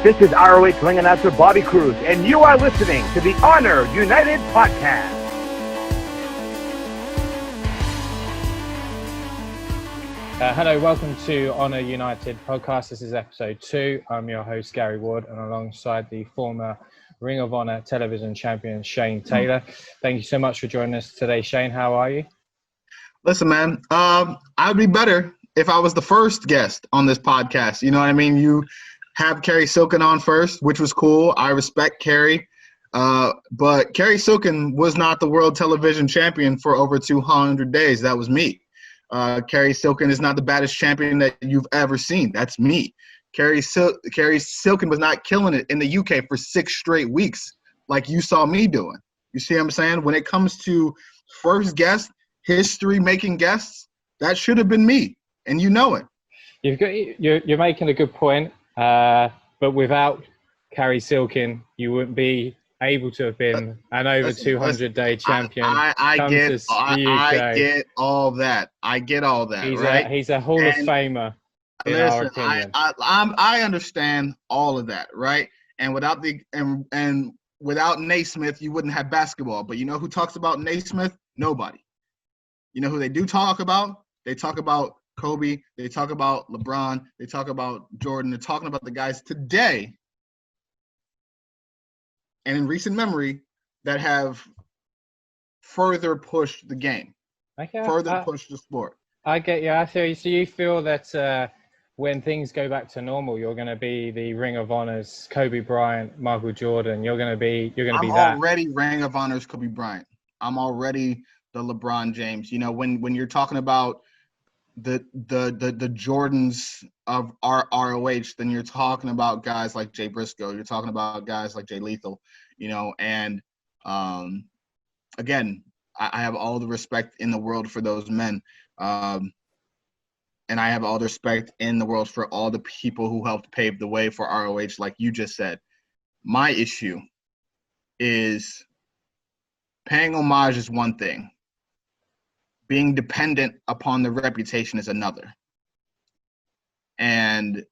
This is ROH ring announcer Bobby Cruz, and you are listening to the Honor United podcast. Hello, welcome to Honor United podcast. This is episode 2. I'm your host, Gary Ward, and alongside the former Ring of Honor Television Champion, Shane Taylor. Thank you so much for joining us today, Shane. How are you? Listen, man, I'd be better if I was the first guest on this podcast. You know what I mean? You have Carrie Silken on first, which was cool. I respect Carrie. But Carrie Silken was not the World Television Champion for over 200 days. That was me. Carrie Silken is not the baddest champion that you've ever seen. That's me. Carrie Silken was not killing it in the UK for 6 straight weeks like you saw me doing. You see what I'm saying? When it comes to first guest, history-making guests, that should have been me, and you know it. You're making a good point, but without Carrie Silken, you wouldn't be able to have been an over 200-day champion. I get all that. I get all that. He's a Hall of Famer. Our opinion. I understand all of that, right? And without without Naismith, you wouldn't have basketball. But you know who talks about Naismith? Nobody. You know who they do talk about? They talk about Kobe. They talk about LeBron. They talk about Jordan. They're talking about the guys today and in recent memory that have further pushed the game, pushed the sport. I get you. I feel so. You feel that when things go back to normal, you're going to be the Ring of Honor's Kobe Bryant, Michael Jordan. You're going to be that. I'm already Ring of Honor's Kobe Bryant. I'm already the LeBron James. You know, when you're talking about the Jordans of our ROH, then you're talking about guys like Jay Briscoe. You're talking about guys like Jay Lethal. You know, and again, I have all the respect in the world for those men. And I have all the respect in the world for all the people who helped pave the way for ROH, like you just said. My issue is paying homage is one thing. Being dependent upon the reputation is another. And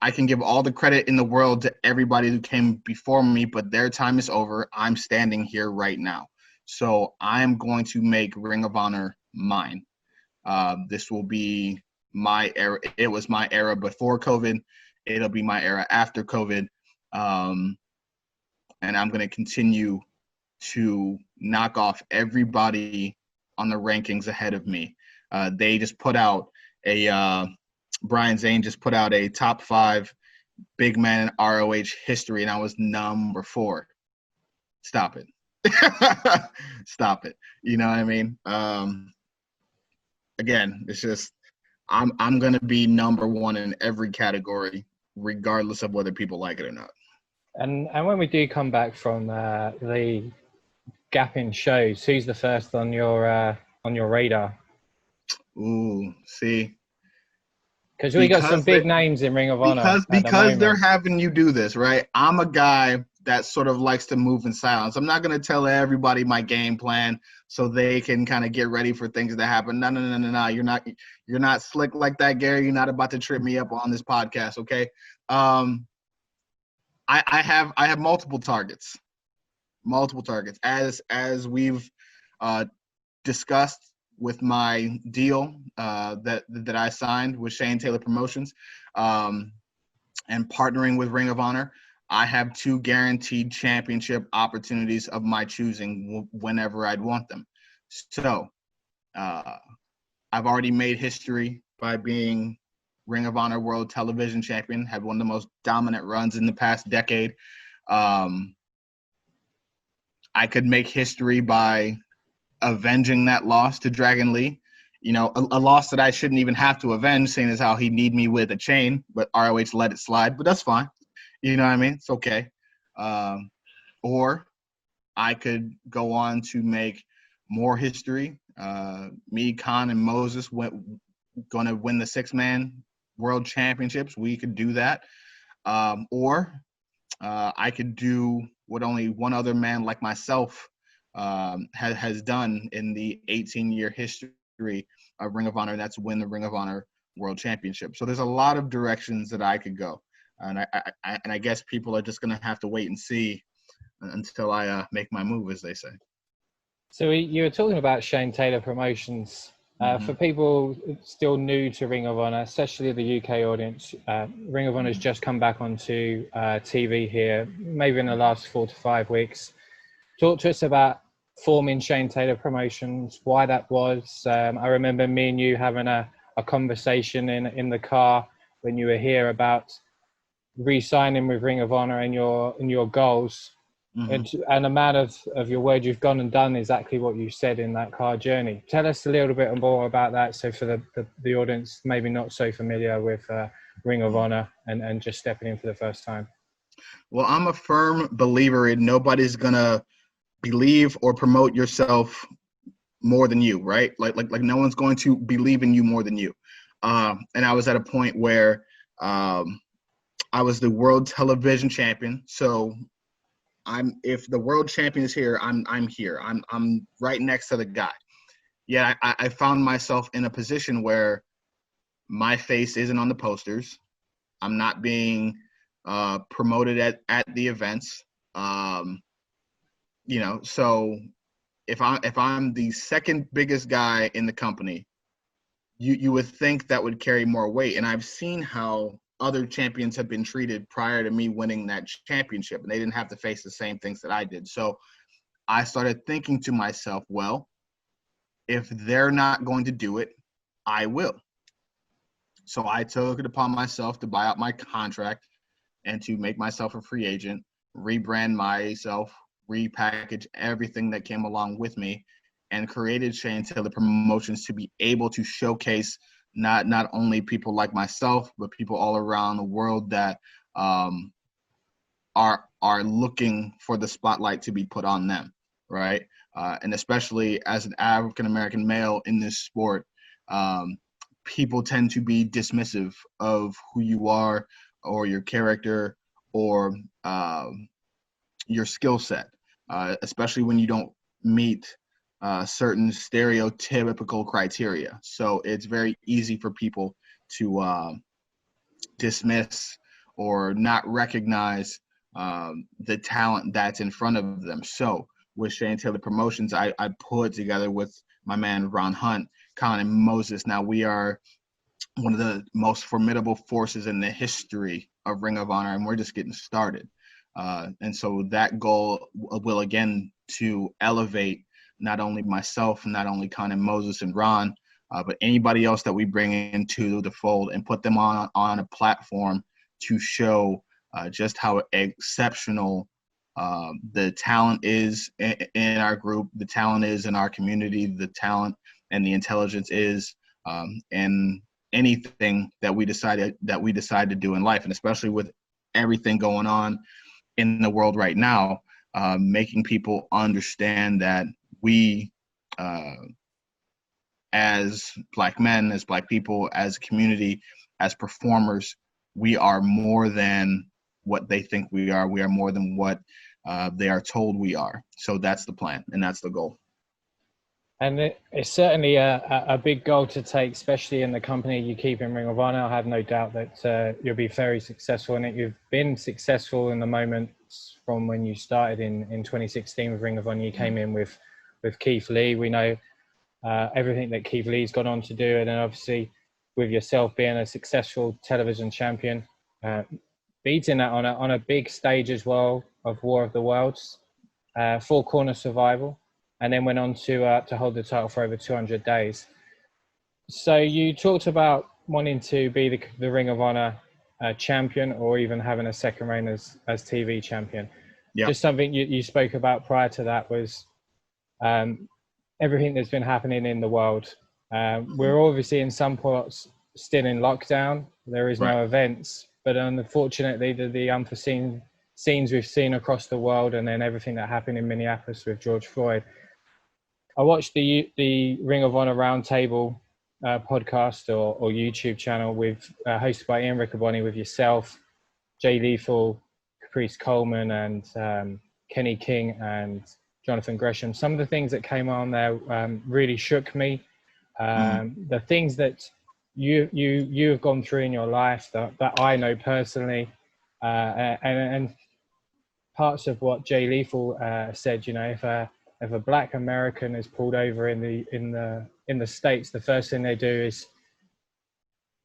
I can give all the credit in the world to everybody who came before me, but their time is over. I'm standing here right now. So I'm going to make Ring of Honor mine. This will be my era. It was my era before COVID. It'll be my era after COVID. And I'm going to continue to knock off everybody on the rankings ahead of me. They just put out Brian Zane just put out a top 5 big man in ROH history, and I was number 4. Stop it. Stop it. You know what I mean? Again, it's just I'm gonna be number 1 in every category, regardless of whether people like it or not. And when we do come back from the gap in shows, who's the first on your radar? Ooh, see. Because we got some big names in Ring of Honor. Because they're having you do this, right? I'm a guy that sort of likes to move in silence. I'm not going to tell everybody my game plan so they can kind of get ready for things to happen. No. You're not slick like that, Gary. You're not about to trip me up on this podcast, okay? I have multiple targets. As we've discussed with my deal that I signed with Shane Taylor Promotions and partnering with Ring of Honor, I have 2 guaranteed championship opportunities of my choosing whenever I'd want them. So I've already made history by being Ring of Honor World Television Champion, had one of the most dominant runs in the past decade. I could make history by avenging that loss to Dragon Lee. You know, a loss that I shouldn't even have to avenge, seeing as how he need me with a chain, but ROH let it slide, but that's fine. You know what I mean? It's okay. Or I could go on to make more history. Me, Khan, and Moses going to win the 6-man world championships. We could do that. Or I could do what only one other man like myself has done in the 18-year history of Ring of Honor, and that's win the Ring of Honor World Championship. So there's a lot of directions that I could go. And I guess people are just going to have to wait and see until I make my move, as they say. So you were talking about Shane Taylor Promotions. For people still new to Ring of Honor, especially the UK audience, Ring of Honor has just come back onto TV here, maybe in the last 4 to 5 weeks. Talk to us about forming Shane Taylor Promotions, why that was. I remember me and you having a conversation in the car when you were here about re-signing with Ring of Honor and your goals. And the amount of your word you've gone and done exactly what you said in that car journey. Tell us a little bit more about that. So for the audience, maybe not so familiar with Ring of Honor and just stepping in for the first time. Well, I'm a firm believer in nobody's going to believe or promote yourself more than you, right? Like no one's going to believe in you more than you. And I was at a point where I was the world television champion. So if the world champion is here, I'm here. I'm right next to the guy. Yeah, I found myself in a position where my face isn't on the posters. I'm not being promoted at the events. So if I'm the second biggest guy in the company, you would think that would carry more weight. And I've seen how other champions have been treated prior to me winning that championship, and they didn't have to face the same things that I did. So I started thinking to myself, well, if they're not going to do it, I will. So I took it upon myself to buy out my contract and to make myself a free agent, rebrand myself, repackage everything that came along with me, and created Shane Taylor Promotions to be able to showcase not only people like myself, but people all around the world that are looking for the spotlight to be put on them, right? And especially as an African-American male in this sport, people tend to be dismissive of who you are or your character or your skill set, especially when you don't meet certain stereotypical criteria. So it's very easy for people to dismiss or not recognize the talent that's in front of them. So with Shane Taylor Promotions, I put together with my man Ron Hunt, Colin, and Moses. Now we are one of the most formidable forces in the history of Ring of Honor, and we're just getting started. And so that goal will, again, to elevate not only myself, not only Colin, Moses, and Ron, but anybody else that we bring into the fold and put them on a platform to show just how exceptional the talent is in our group, the talent is in our community, the talent and the intelligence is in anything that we decide to do in life. And especially with everything going on in the world right now, making people understand that we, as Black men, as Black people, as a community, as performers, we are more than what they think we are. We are more than what they are told we are. So that's the plan, and that's the goal. And it's certainly a big goal to take, especially in the company you keep in Ring of Honor. I have no doubt that you'll be very successful in it. You've been successful in the moments from when you started in 2016 with Ring of Honor. You came in with Keith Lee. We know everything that Keith Lee's gone on to do. And then obviously with yourself being a successful television champion, beating that on a big stage as well of War of the Worlds, Four Corner Survival, and then went on to hold the title for over 200 days. So you talked about wanting to be the Ring of Honor champion, or even having a second reign as TV champion. Yep. Just something you spoke about prior to that was everything that's been happening in the world. We're obviously in some parts still in lockdown. There is no events, but unfortunately the unforeseen scenes we've seen across the world, and then everything that happened in Minneapolis with George Floyd. I watched the Ring of Honor Roundtable podcast or YouTube channel hosted by Ian Riccoboni with yourself, Jay Lethal, Caprice Coleman, and Kenny King and Jonathan Gresham. Some of the things that came on there really shook me. The things that you have gone through in your life that I know personally, And parts of what Jay Lethal said, if a black American is pulled over in the States, the first thing they do is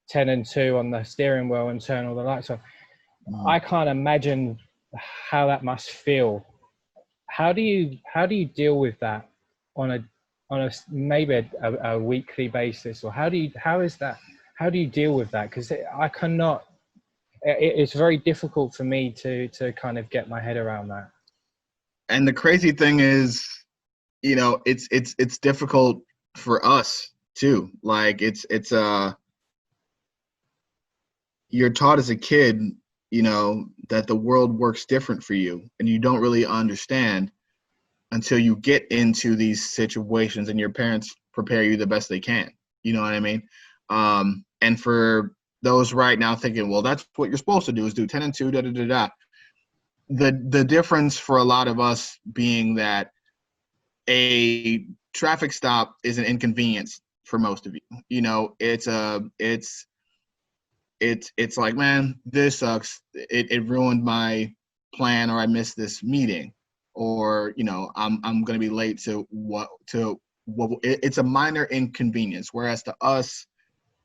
10 and 2 on the steering wheel and turn all the lights on. I can't imagine how that must feel. How do you deal with that on a maybe a weekly basis, or how do you deal with that? Because I cannot. It's very difficult for me to kind of get my head around that. And the crazy thing is, it's difficult for us too. Like you're taught as a kid, that the world works different for you, and you don't really understand until you get into these situations and your parents prepare you the best they can. You know what I mean? And for those right now thinking, well, that's what you're supposed to do, is do 10 and 2, da-da-da-da. The difference for a lot of us being that a traffic stop is an inconvenience for most of you. It's like, man, this sucks. It ruined my plan, or I missed this meeting, or I'm going to be late to what. It's a minor inconvenience. Whereas to us,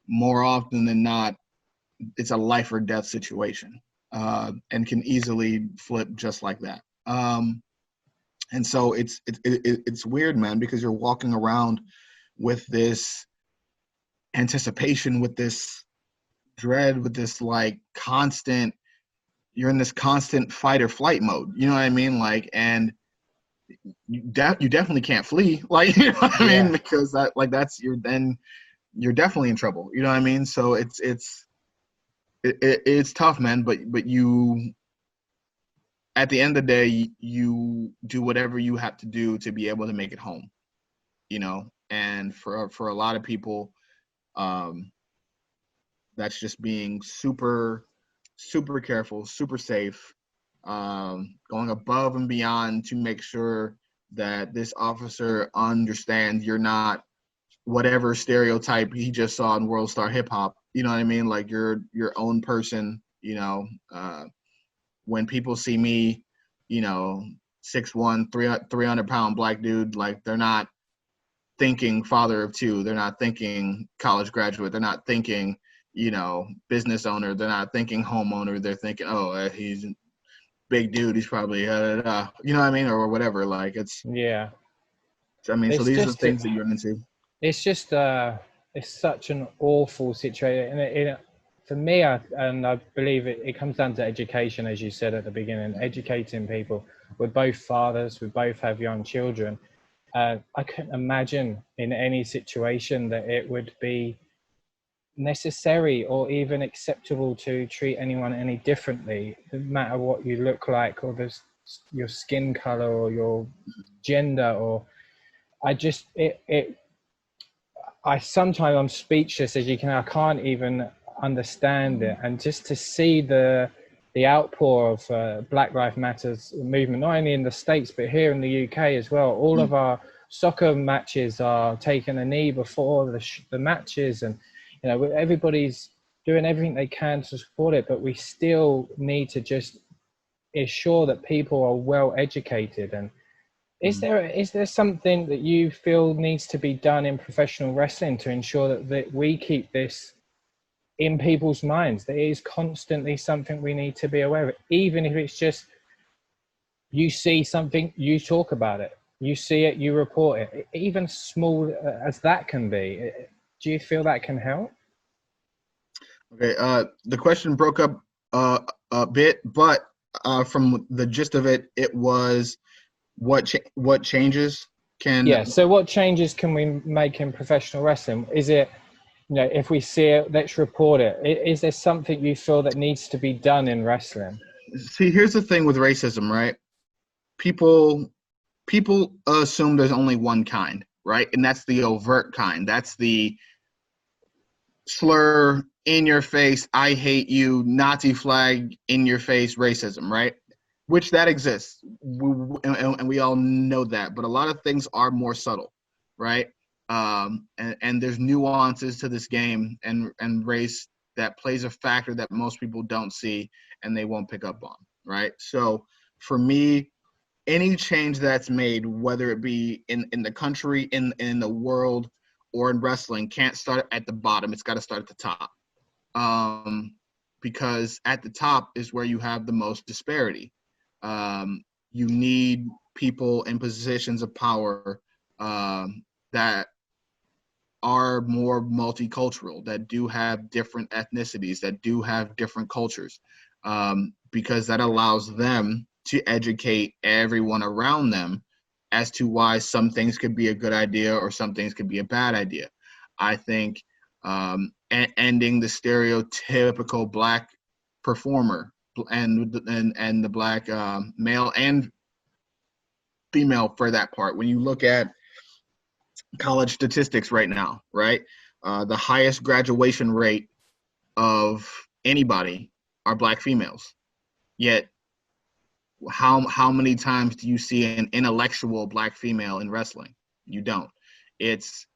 more often than not, it's a life or death situation, and can easily flip just like that. And so it's weird, man, because you're walking around with this anticipation, with this dread, with this you're in this constant fight or flight mode. You know what I mean? Like, and you definitely can't flee. Like, you know what I mean? Because you're definitely in trouble. You know what I mean? So it's tough, man. But you, at the end of the day, you do whatever you have to do to be able to make it home. And for a lot of people, that's just being super, super careful, super safe, going above and beyond to make sure that this officer understands you're not whatever stereotype he just saw in World Star Hip Hop. You know what I mean? Like, you're your own person. When people see me, 6'1", 300-pound black dude, like, they're not thinking father of two. They're not thinking college graduate. They're not thinking business owner. They're not thinking homeowner. They're thinking, oh, he's a big dude. He's probably, you know what I mean? Or whatever. Like, it's. Yeah. I mean, so these are the things that you're into. It's just, it's such an awful situation. And for me, I believe it comes down to education, as you said at the beginning, educating people. We're both fathers. We both have young children. I couldn't imagine in any situation that it would be necessary or even acceptable to treat anyone any differently, no matter what you look like, or your skin color, or your gender, or sometimes I'm speechless, as you can. I can't even understand it. And just to see the outpour of Black Lives Matters movement, not only in the States but here in the UK as well. All of our soccer matches are taking a knee before the matches, and everybody's doing everything they can to support it, but we still need to just ensure that people are well educated. And is there something that you feel needs to be done in professional wrestling to ensure that we keep this in people's minds, that it is constantly something we need to be aware of, even if it's just you see something, you talk about it, you see it, you report it, even small as that can be? Do you feel that can help? Okay, the question broke up a bit, but from the gist of it, it was what changes can. Yeah. So what changes can we make in professional wrestling? Is it, if we see it, let's report it? Is there something you feel that needs to be done in wrestling? See, here's the thing with racism, right? People assume there's only one kind, right? And that's the overt kind. That's the slur, in your face, I hate you, Nazi flag, in your face racism, right? Which that exists, and we all know that. But a lot of things are more subtle, right? And there's nuances to this game, and race that plays a factor that most people don't see and they won't pick up on, right? So for me, any change that's made, whether it be in the country, in the world, or in wrestling, can't start at the bottom. It's got to start at the top. Because at the top is where you have the most disparity. You need people in positions of power that are more multicultural, that do have different ethnicities, that do have different cultures, because that allows them to educate everyone around them as to why some things could be a good idea or some things could be a bad idea. I think ending the stereotypical Black performer and the Black male and female for that part. When you look at college statistics right now, right? The highest graduation rate of anybody are Black females. Yet, how many times do you see an intellectual Black female in wrestling? You don't. It's,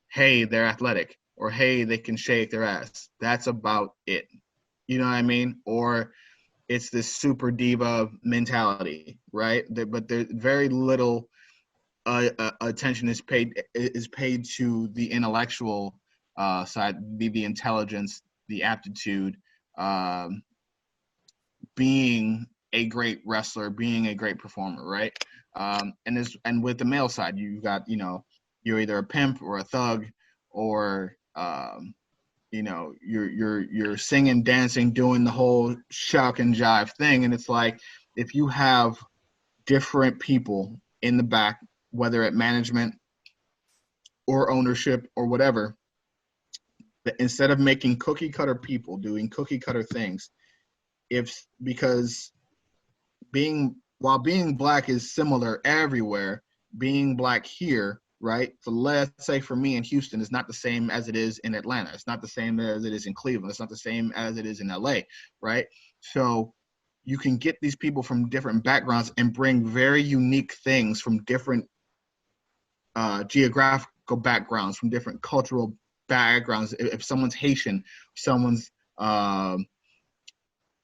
hey, they're athletic, or hey, they can shake their ass. That's about it. You know what I mean? Or it's this super diva mentality, right? But there's very little attention is paid to the intellectual side, the intelligence, the aptitude, being a great wrestler, being a great performer, right? And with the male side, you got, you're either a pimp or a thug, or you're singing, dancing, doing the whole shock and jive thing. And it's like, if you have different people in the back, whether at management or ownership or whatever, instead of making cookie cutter people doing cookie cutter things, because while being Black is similar everywhere, being Black here, right? So let's say for me in Houston is not the same as it is in Atlanta. It's not the same as it is in Cleveland. It's not the same as it is in LA, right? So you can get these people from different backgrounds and bring very unique things from different geographical backgrounds, from different cultural backgrounds. If someone's Haitian, someone's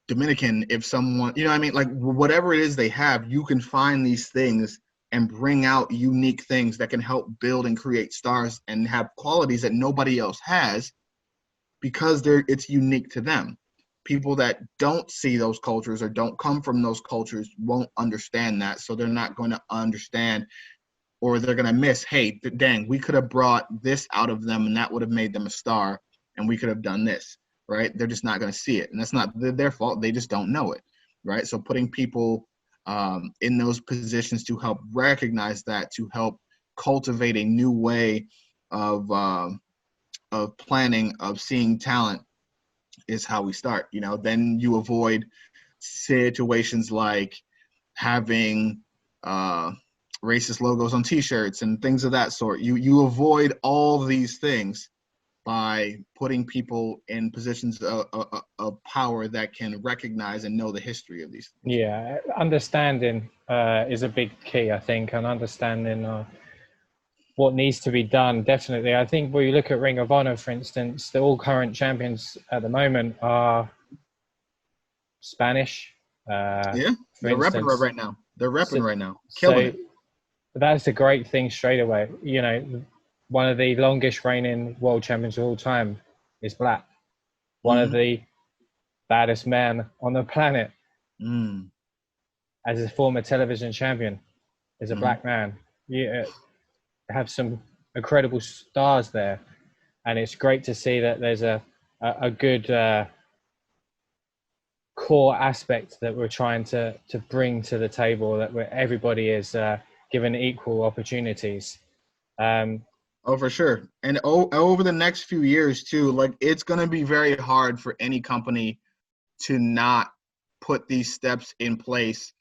Dominican, if someone, you know what I mean? Like, whatever it is they have, you can find these things and bring out unique things that can help build and create stars and have qualities that nobody else has, because it's unique to them. People that don't see those cultures or don't come from those cultures won't understand that. So they're not going to understand, or they're going to miss, hey, dang, we could have brought this out of them and that would have made them a star, and we could have done this, right? They're just not going to see it. And that's not their fault. They just don't know it, right? So putting people in those positions to help recognize that, to help cultivate a new way of planning, of seeing talent, is how we start. Then you avoid situations like having racist logos on T-shirts and things of that sort. You avoid all these things by putting people in positions of power that can recognize and know the history of these things. Yeah, understanding is a big key, I think, and understanding what needs to be done. Definitely. I think when you look at Ring of Honor, for instance, the all current champions at the moment are Spanish. They're repping right now. They're repping right now. Killing it. That's a great thing straight away. One of the longest reigning world champions of all time is Black. One of the baddest men on the planet, as a former television champion, is a Black man. You have some incredible stars there, and it's great to see that there's a good core aspect that we're trying to bring to the table, that where everybody is given equal opportunities. Oh, for sure. And over the next few years too, like, it's going to be very hard for any company to not put these steps in place,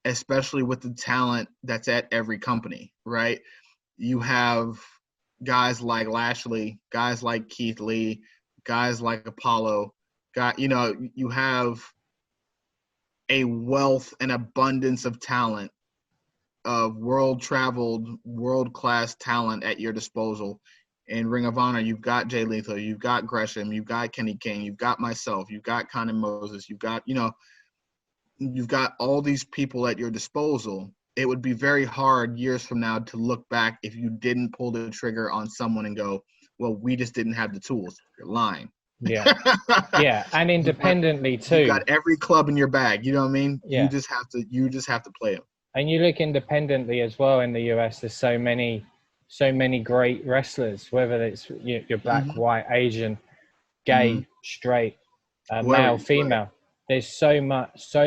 especially with the talent that's at every company, right? You have guys like Lashley, guys like Keith Lee, guys like Apollo. You have a wealth and abundance of talent, of world-traveled, world-class talent at your disposal in Ring of Honor, you've got Jay Lethal, you've got Gresham, you've got Kenny King, you've got myself, you've got Conan Moses, you've got, you've got all these people at your disposal. It would be very hard years from now to look back if you didn't pull the trigger on someone and go, well, we just didn't have the tools. You're lying. Yeah. Yeah. And independently too. You've got every club in your bag. You know what I mean? Yeah. You just have to play them. And you look independently as well in the US, there's so many great wrestlers, whether it's you're black, white, Asian, gay, straight, male, female. Right. There's so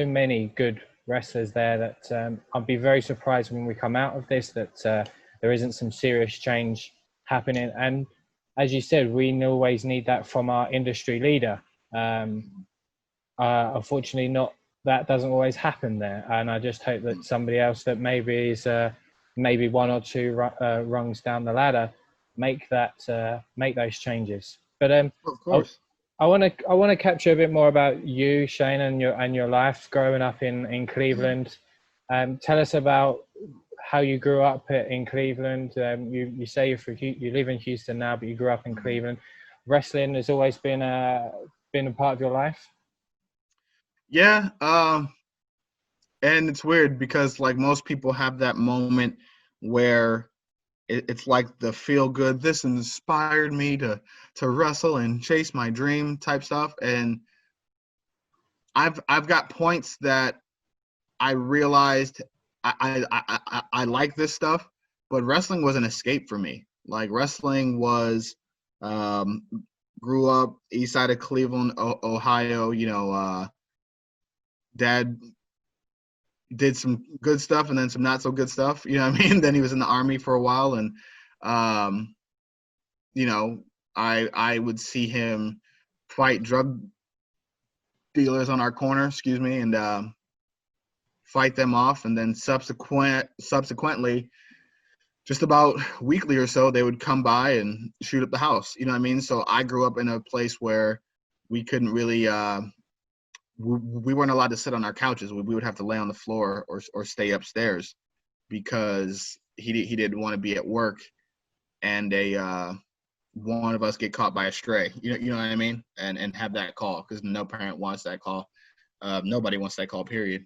many good wrestlers there that I'd be very surprised when we come out of this that there isn't some serious change happening. And as you said, we always need that from our industry leader. Unfortunately, that doesn't always happen there. And I just hope that somebody else that maybe is maybe one or two rungs down the ladder make those changes. But of course. I want to capture a bit more about you, Shane, and your life growing up in Cleveland. Tell us about how you grew up in Cleveland. You say you live in Houston now, but you grew up in Cleveland. Wrestling has always been a part of your life. Yeah, and it's weird because like most people have that moment where it's like the feel good, this inspired me to wrestle and chase my dream type stuff. And I've got points that I realized I like this stuff, but wrestling was an escape for me. Like wrestling was, grew up east side of Cleveland, Ohio, Dad did some good stuff and then some not so good stuff, you know what I mean? Then he was in the Army for a while, and I would see him fight drug dealers on our corner, and fight them off, and then subsequently just about weekly or so they would come by and shoot up the house, you know what I mean? So I grew up in a place where we couldn't really we weren't allowed to sit on our couches. We would have to lay on the floor or stay upstairs because he didn't want to be at work and one of us get caught by a stray. You know what I mean? And have that call, because no parent wants that call. Nobody wants that call, period.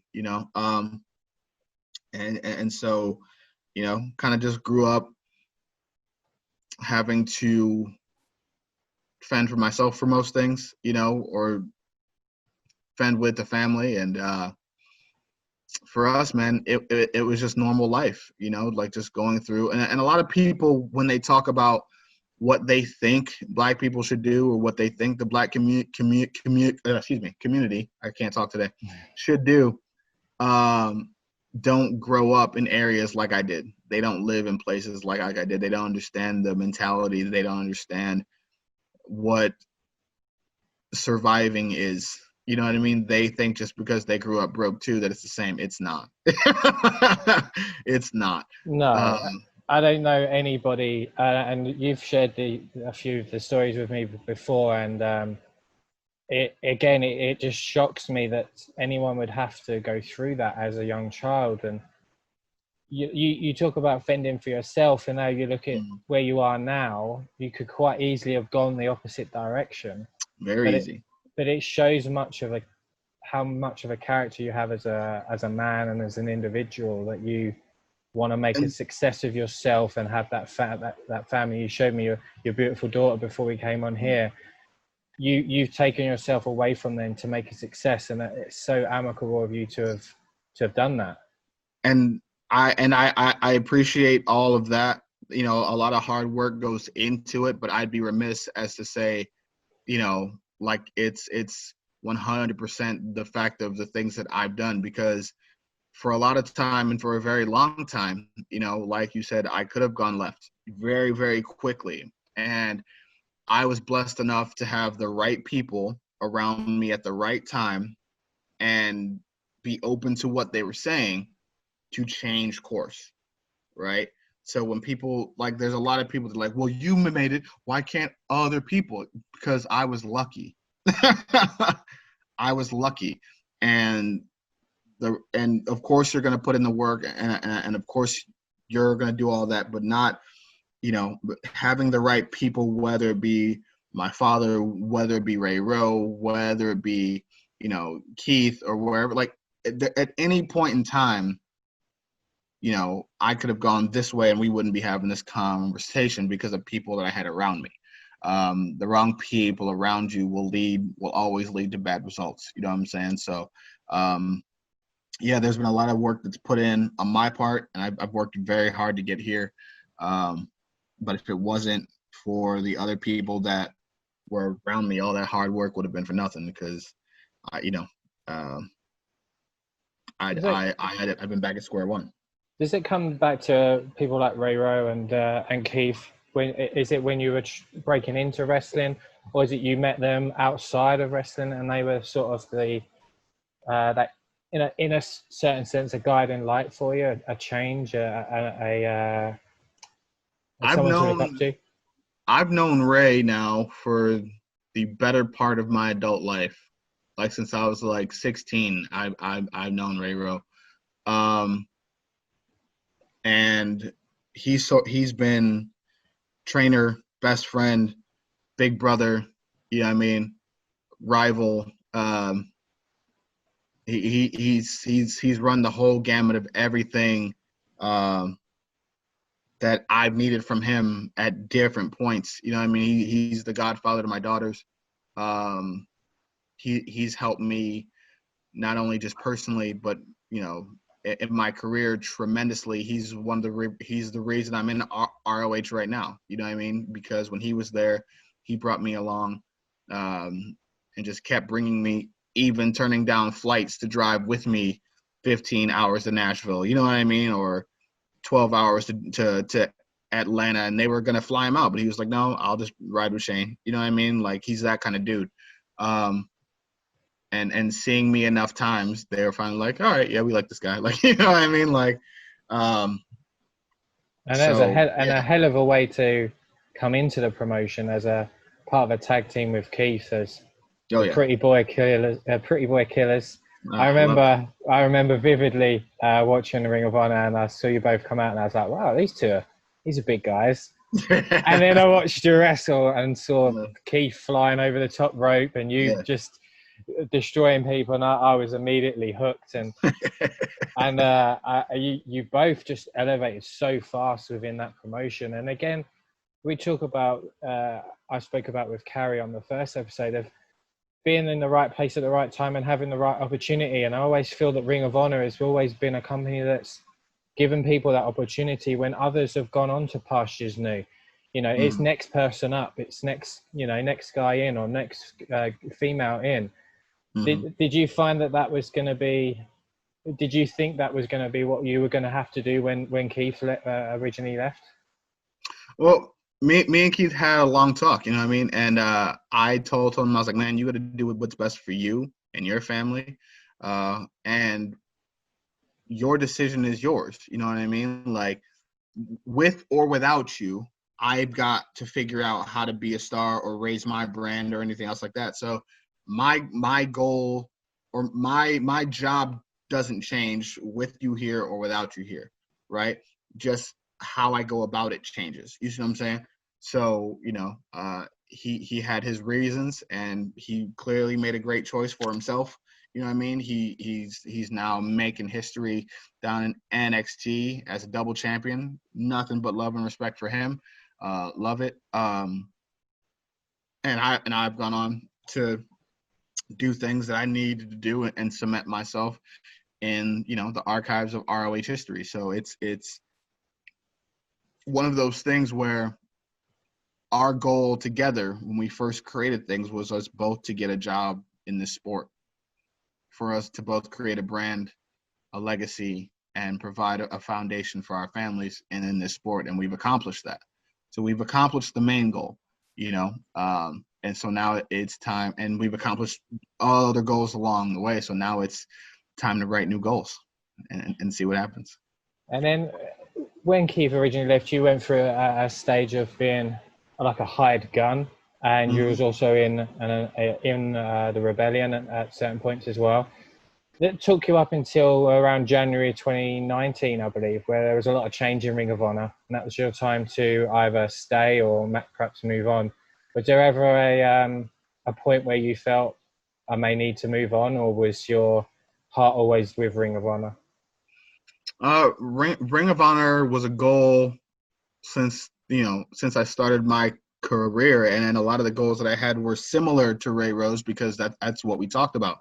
And so, kind of just grew up having to fend for myself for most things, or fend with the family. And for us, man, it was just normal life, like just going through. And a lot of people, when they talk about what they think Black people should do or what they think the Black community, I can't talk today, should do, don't grow up in areas like I did. They don't live in places like I did. They don't understand the mentality. They don't understand what surviving is. You know what I mean? They think just because they grew up broke too that it's the same. It's not. It's not. No, I don't know anybody, and you've shared a few of the stories with me before, and it just shocks me that anyone would have to go through that as a young child. And you talk about fending for yourself, and now you look at where you are now, you could quite easily have gone the opposite direction. Very easy. But it shows how much of a character you have as a man and as an individual, that you want to make a success of yourself and have that family. You showed me your beautiful daughter before we came on here. You've taken yourself away from them to make a success, and it's so amicable of you to have done that. And I appreciate all of that. A lot of hard work goes into it, but I'd be remiss as to say, like it's 100% the fact of the things that I've done, because for a lot of time and for a very long time, like you said, I could have gone left very, very quickly. And I was blessed enough to have the right people around me at the right time and be open to what they were saying to change course, right? So when people, like, there's a lot of people that are like, well, you made it, why can't other people? Because I was lucky. I was lucky. And of course you're going to put in the work, and of course you're going to do all that, but not, having the right people, whether it be my father, whether it be Ray Rowe, whether it be, Keith or wherever, like at any point in time, I could have gone this way and we wouldn't be having this conversation because of people that I had around me. The wrong people around you will always lead to bad results. You know what I'm saying? So, there's been a lot of work that's put in on my part, and I've worked very hard to get here. But if it wasn't for the other people that were around me, all that hard work would have been for nothing, because I've been back at square one. Does it come back to people like Ray Rowe and Keith? Is it when you were breaking into wrestling, or is it you met them outside of wrestling and they were sort of the that in a certain sense a guiding light for you, a change, someone to look up to? I've known Ray now for the better part of my adult life. Like since I was like 16, I've known Ray Rowe, and he's been trainer, best friend, big brother, rival. He's run the whole gamut of everything that I've needed from him at different points. He's the godfather to my daughters. He's helped me not only just personally, but in my career tremendously. He's the reason I'm in ROH right now. Because when he was there, he brought me along, and just kept bringing me, even turning down flights to drive with me 15 hours to Nashville, or 12 hours to Atlanta, and they were going to fly him out, but he was like, no, I'll just ride with Shane. Like, he's that kind of dude. And seeing me enough times, they were finally like, all right, yeah, we like this guy. Like, Like, and there's a hell of a way to come into the promotion as a part of a tag team with Keith as Pretty Boy Killers. I remember vividly watching the Ring of Honor, and I saw you both come out, and I was like, wow, these are big guys. And then I watched you wrestle and saw Keith flying over the top rope, and you just destroying people, and I was immediately hooked. And you both just elevated so fast within that promotion. And again, we talk about I spoke about with Carrie on the first episode of being in the right place at the right time and having the right opportunity. And I always feel that Ring of Honor has always been a company that's given people that opportunity when others have gone on to pastures new. It's next person up, it's next guy in, or next female in. Did you find that was going to be? Did you think that was going to be what you were going to have to do when Keith originally left? Well, me and Keith had a long talk, and I told him, I was like, man, you got to do what's best for you and your family, and your decision is yours. Like, with or without you, I've got to figure out how to be a star or raise my brand or anything else like that. So my goal or my job doesn't change with you here or without you here, right? Just how I go about it changes. You see what I'm saying? So, he had his reasons, and he clearly made a great choice for himself. He's now making history down in NXT as a double champion. Nothing but love and respect for him. Love it. And I've gone on to do things that I needed to do and cement myself in, the archives of ROH history. So it's one of those things where our goal together when we first created things was us both to get a job in this sport, for us to both create a brand, a legacy, and provide a foundation for our families and in this sport. And we've accomplished that. So we've accomplished the main goal, and so now it's time, and we've accomplished all other goals along the way. So now it's time to write new goals and see what happens. And then when Keith originally left, you went through a stage of being like a hired gun, and you was also in the rebellion at certain points as well. That took you up until around January 2019, I believe, where there was a lot of change in Ring of Honor, and that was your time to either stay or perhaps move on. Was there ever a point where you felt I may need to move on, or was your heart always with Ring of Honor? Ring of Honor was a goal since I started my career, and then a lot of the goals that I had were similar to Ray Rose because that's what we talked about.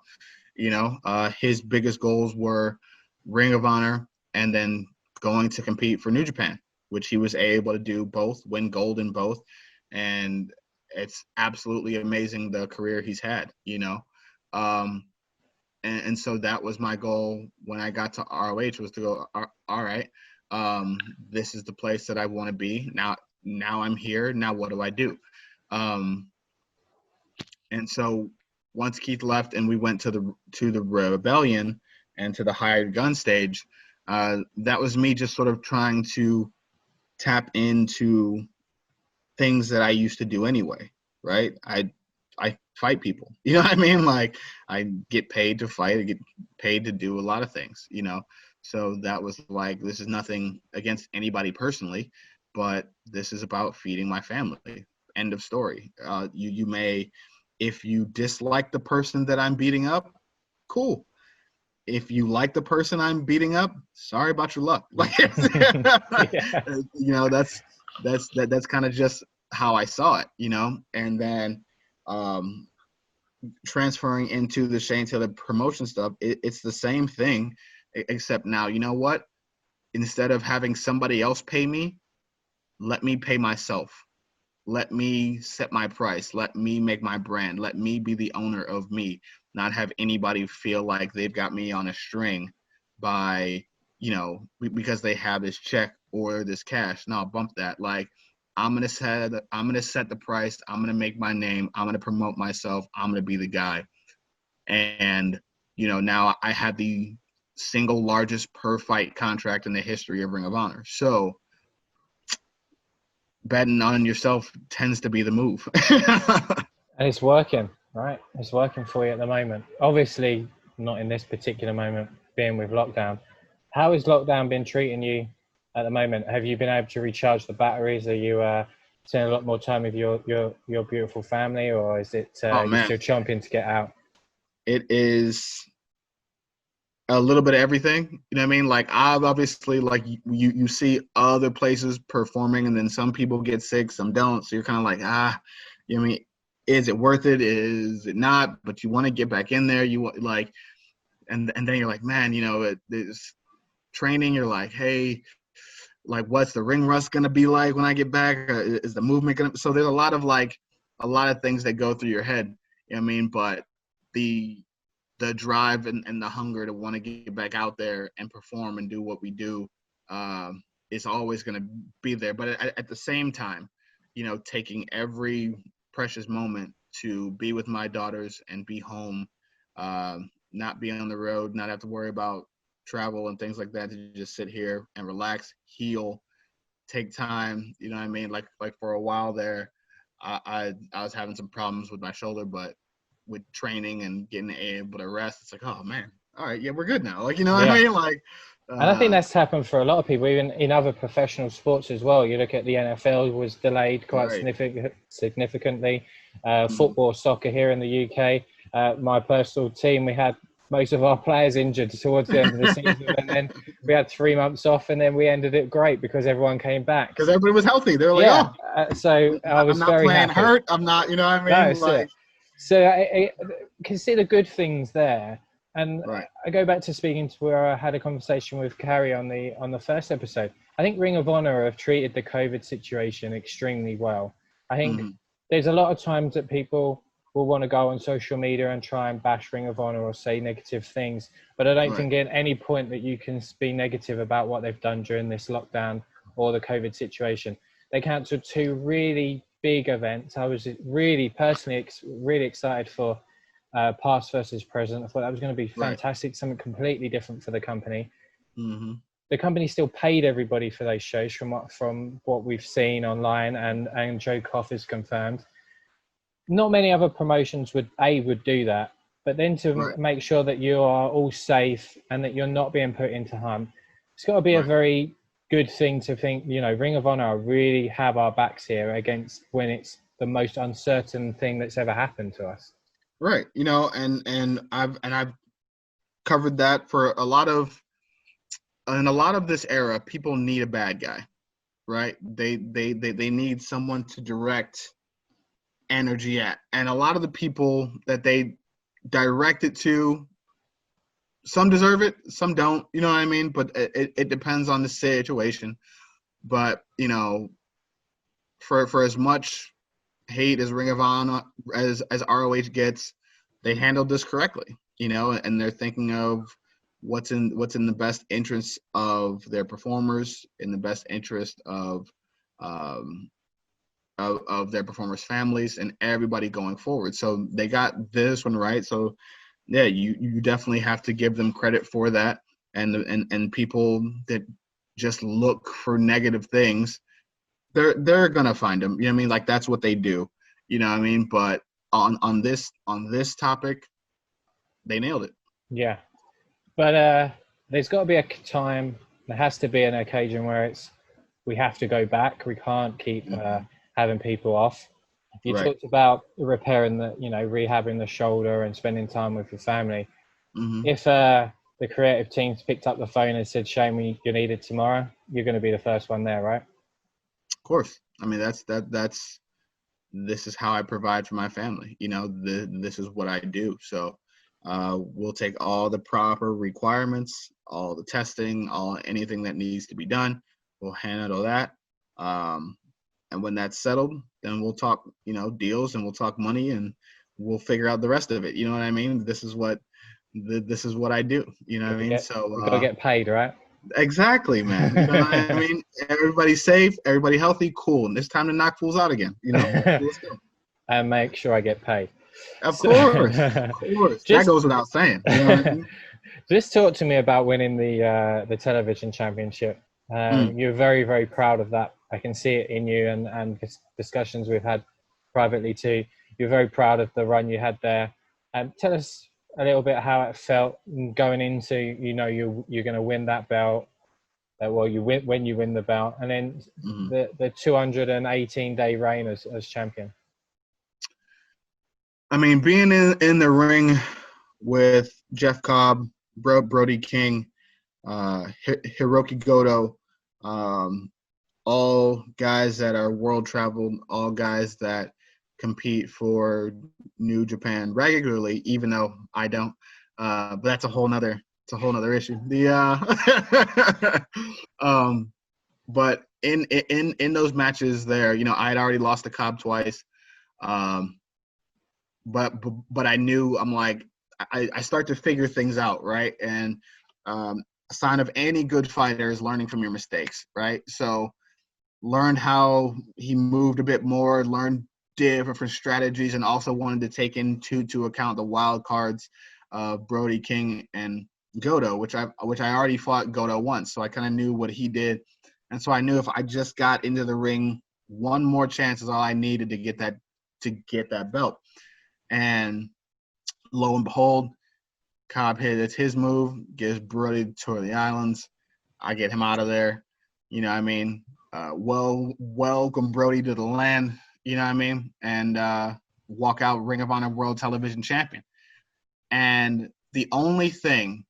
His biggest goals were Ring of Honor and then going to compete for New Japan, which he was able to do both, win gold in both. And it's absolutely amazing the career he's had, and so that was my goal when I got to ROH, was to go, all right, this is the place that I want to be. Now I'm here. Now what do I do? And so once Keith left and we went to the Rebellion and to the hired gun stage, that was me just sort of trying to tap into things that I used to do anyway, right? I fight people, you know what I mean? Like, I get paid to fight, I get paid to do a lot of things, So that was like, this is nothing against anybody personally, but this is about feeding my family. End of story. You may, if you dislike the person that I'm beating up, cool. If you like the person I'm beating up, sorry about your luck. Like, Yeah. That's kind of just how I saw it, and then transferring into the Shane Taylor promotion stuff, it's the same thing, except now, you know what? Instead of having somebody else pay me, let me pay myself. Let me set my price. Let me make my brand. Let me be the owner of me, not have anybody feel like they've got me on a string by, because they have this check or this cash. No, bump that. Like, I'm gonna set the price. I'm gonna make my name. I'm gonna promote myself. I'm gonna be the guy. And now I have the single largest per fight contract in the history of Ring of Honor. So betting on yourself tends to be the move. And it's working, right? It's working for you at the moment. Obviously, not in this particular moment, being with lockdown. How has lockdown been treating you at the moment? Have you been able to recharge the batteries? Are you spending a lot more time with your beautiful family, or is it you're still chomping to get out? It is a little bit of everything. You know what I mean? Like, I've obviously, like, you see other places performing, and then some people get sick, some don't. So you're kind of like, you know what I mean? Is it worth it? Is it not? But you want to get back in there. You want, like, and then you're like, man, there's training. You're like, hey, like, what's the ring rust gonna be like when I get back? Is the movement gonna? So there's a lot of things that go through your head. You know what I mean? But the drive and the hunger to want to get back out there and perform and do what we do is always going to be there. But at the same time, taking every precious moment to be with my daughters and be home, not be on the road, not have to worry about travel and things like that, to just sit here and relax, heal, take time. You know what I mean? Like for a while there, I was having some problems with my shoulder, but with training and getting able to rest, it's like, oh man, all right, yeah, we're good now. Like, what I mean? Like, and I think that's happened for a lot of people, even in other professional sports as well. You look at the NFL was delayed quite significantly. Football, soccer here in the UK, my personal team, we had most of our players injured towards the end of the season, and then we had 3 months off, and then we ended it great because everyone came back. Because everybody was healthy. They were like, so I was very happy. I'm not playing hurt. I'm not, you know what I mean? No, so I can see the good things there. And I go back to speaking to where I had a conversation with Carrie on the first episode. I think Ring of Honor have treated the COVID situation extremely well. I think there's a lot of times that people will want to go on social media and try and bash Ring of Honor or say negative things. But I don't think at any point that you can be negative about what they've done during this lockdown or the COVID situation. They cancelled 2 really big events. I was really personally really excited for past versus present. I thought that was going to be fantastic, something completely different for the company. The company still paid everybody for those shows from what we've seen online, and Joe Koff is confirmed. Not many other promotions would do that. but then to Right. make sure that you are all safe and that you're not being put into harm. It's got to be a Right. very good thing to think, Ring of Honor really have our backs here against when it's the most uncertain thing that's ever happened to us. Right. And I've covered that for a lot of this era. People need a bad guy, right? They need someone to direct energy at, and a lot of the people that they direct it to, some deserve it, some don't. You know what I mean? But it depends on the situation. But for as much hate as Ring of Honor as ROH gets, they handled this correctly, and they're thinking of what's in the best interest of their performers, in the best interest of their performers' families and everybody going forward. So they got this one right. So yeah, you definitely have to give them credit for that. And people that just look for negative things, they're gonna find them. You know what I mean? Like, that's what they do. You know what I mean? But on this topic, they nailed it. Yeah, but there's got to be a time. There has to be an occasion where we have to go back. We can't keep having people off. You Right. talked about repairing rehabbing the shoulder and spending time with your family. Mm-hmm. If the creative teams picked up the phone and said, "Shane, you're needed tomorrow," you're going to be the first one there, right? Of course. I mean, that's this is how I provide for my family. This is what I do. So we'll take all the proper requirements, all the testing, anything that needs to be done. We'll handle that. And when that's settled, then we'll talk, deals, and we'll talk money, and we'll figure out the rest of it. You know what I mean? This is what I do. You know what I mean? So we gotta get paid, right? Exactly, man. You know what I mean? Everybody's safe, everybody healthy, cool. And it's time to knock fools out again. Let's go. And make sure I get paid. Of course. That goes without saying. You know what I mean? Just talk to me about winning the television championship. You're very, very proud of that. I can see it in you, and discussions we've had privately too. You're very proud of the run you had there. Tell us a little bit how it felt going into, you're going to win that belt. You win when you win the belt, and then the 218-day reign as champion. I mean, being in the ring with Jeff Cobb, Brody King, Hiroki Goto, all guys that are world traveled, all guys that compete for New Japan regularly, even though I don't. But that's a whole nother issue. But in those matches there, I had already lost to Cobb twice. But I knew, I'm like, I start to figure things out, right? And a sign of any good fighter is learning from your mistakes, right? So learned how he moved a bit more, learned different strategies, and also wanted to take into account the wild cards of Brody King and Goto, which I already fought Goto once, so I kind of knew what he did. And so I knew if I just got into the ring, one more chance is all I needed to get that belt. And lo and behold, Cobb hits his move, gives Brody to the islands. I get him out of there. You know what I mean? Welcome Brody to the land. You know what I mean? And walk out Ring of Honor World Television Champion. And the only thing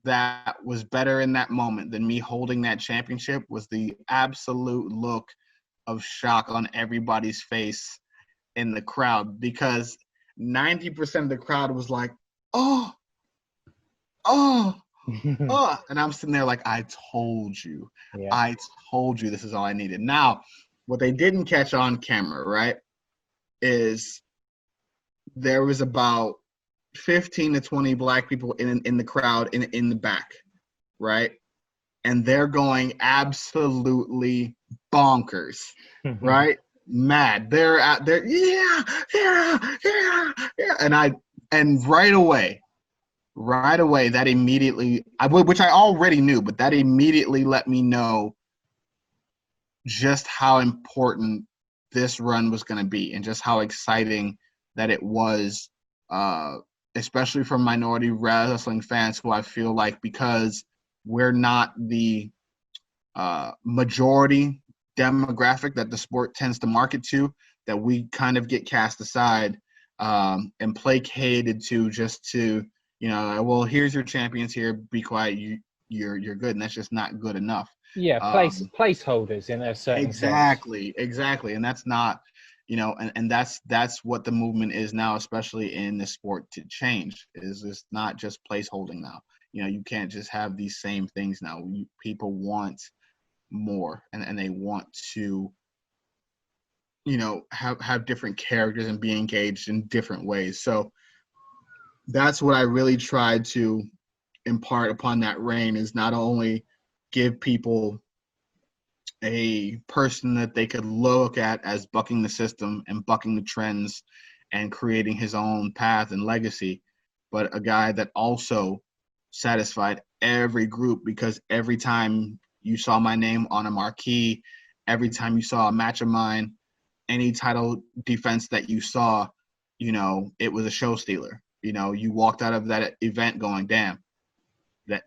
that was better in that moment than me holding that championship was the absolute look of shock on everybody's face in the crowd, because 90% of the crowd was like, oh, and I'm sitting there like, I told you this is all I needed. Now, what they didn't catch on camera, right, is there was about 15 to 20 black people in the crowd in the back, right? And they're going absolutely bonkers, right? Mad. They're out there, yeah. And right away, that immediately, which I already knew, but that immediately let me know just how important this run was going to be, and just how exciting that it was especially from minority wrestling fans who I feel like because we're not the majority demographic that the sport tends to market to, that we kind of get cast aside and placated to just to, well, here's your champions here, be quiet, you're good, and that's just not good enough. Yeah, placeholders in a certain sense. Exactly, and that's not, and that's what the movement is now, especially in the sport, to change. Is it's not just placeholding now. You can't just have these same things now. People want more, and they want to, have different characters and be engaged in different ways. So that's what I really tried to impart upon that reign, is not only give people a person that they could look at as bucking the system and bucking the trends and creating his own path and legacy, but a guy that also satisfied every group, because every time you saw my name on a marquee, every time you saw a match of mine, any title defense that you saw, it was a show stealer. You walked out of that event going, damn,